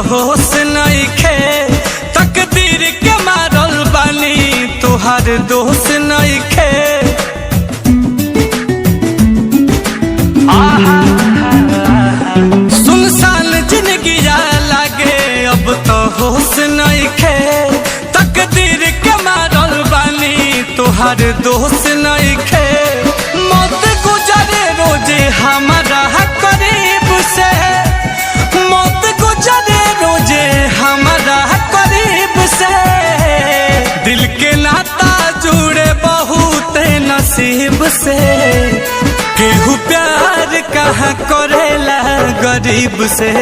होश नइखे, तकदीर के मारल बानी तोहार दोष नइखे। सुनसान जिंदगी लागे अब तो होश नइखे, तकदीर के मारल बानी तोहार दोष नइखे। मौत गुजरे रोजे हमारा करीब से, मौत गुजरे रोजे हमारा करीब से। दिल के नाता जुड़े बहुत नसीब से, केहू प्यार कहाँ करेला गरीब से।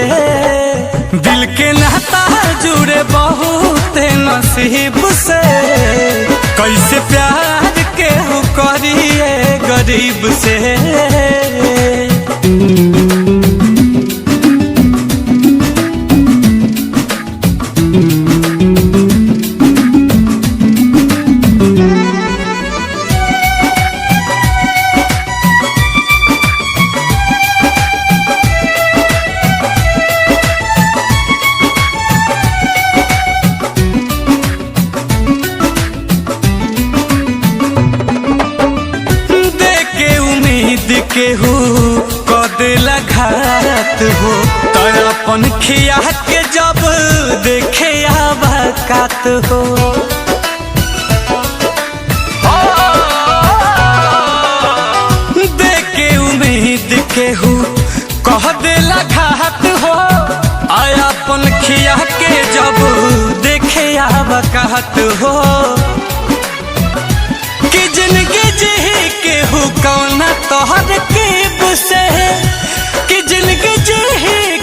दिल के नाता जुड़े बहुत नसीब से, कैसे प्यार केहू करिए गरीब से। केहू कदेला घात हो, तो अपन खिया के जब देखे आबाकात हो। देखे उम्मीद केहू कह देला घात हो, आया अपन खिया के जब देखे आबाकात हो। कि जिंदगी जी केहू कौना तोहर कीब से, कि जिंदगी जी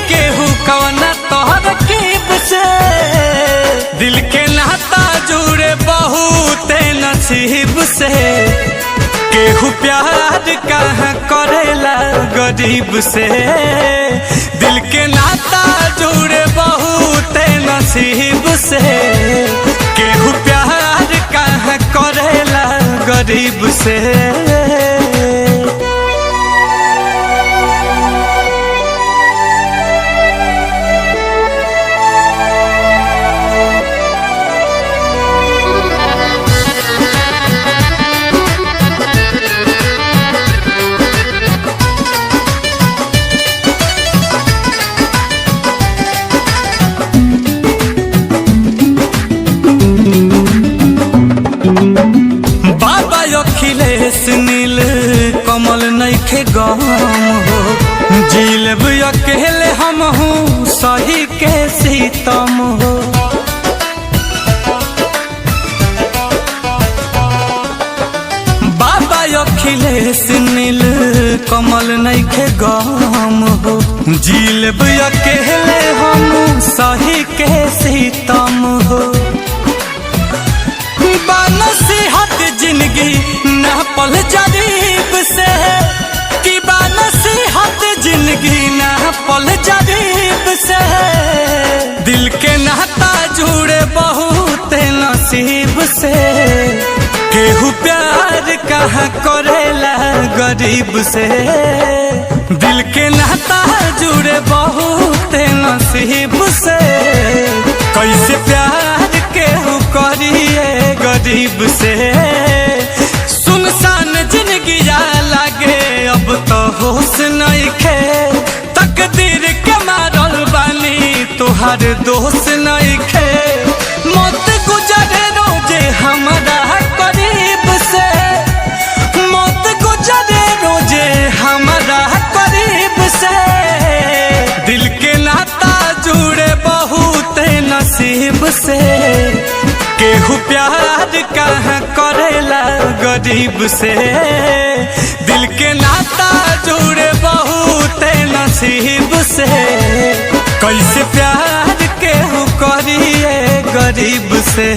केहू कौना तोहर कीब से। दिल के नाता जुड़े बहुत नसीब से, केहू प्यार कहाँ करेला गरीब से। दिल के नाता जुड़े बहुत नसीब से, केहू प्यार कहाँ करेला गरीब से। नील कमल नइखे गम हो, जिलब अकेले हम हूँ सही के सीतम हो। बाबा अखिलेश नील कमल नइखे गम हो, जिलब अकेले हम सही के सीतम हो। नसीहत जिंदगी न पल जरीब से, कि नसीहत जिंदगी न पल जरीब से। दिल के नाता जुड़े बहुत नसीब से, केहू प्यार कहाँ करेला गरीब से। दिल के नाता जुड़े बहुत नसीब से, कैसे प्यार केहू करिए गरीब से। सुनसान जिंदगी लागे अब तो होश नइखे, तकदीर के मारल बानी तोहार दोष नइखे। मौत गुजरे रोजे हमारा करीब से, मौत गुजरे रोजे हमारा करीब से। दिल के नाता जुड़े बहुत नसीब से, केहू प्यार कहाँ करेला गरीब से। दिल के नाता जुड़े बहुत नसीब से, कैसे प्यार केहू करिए गरीब से।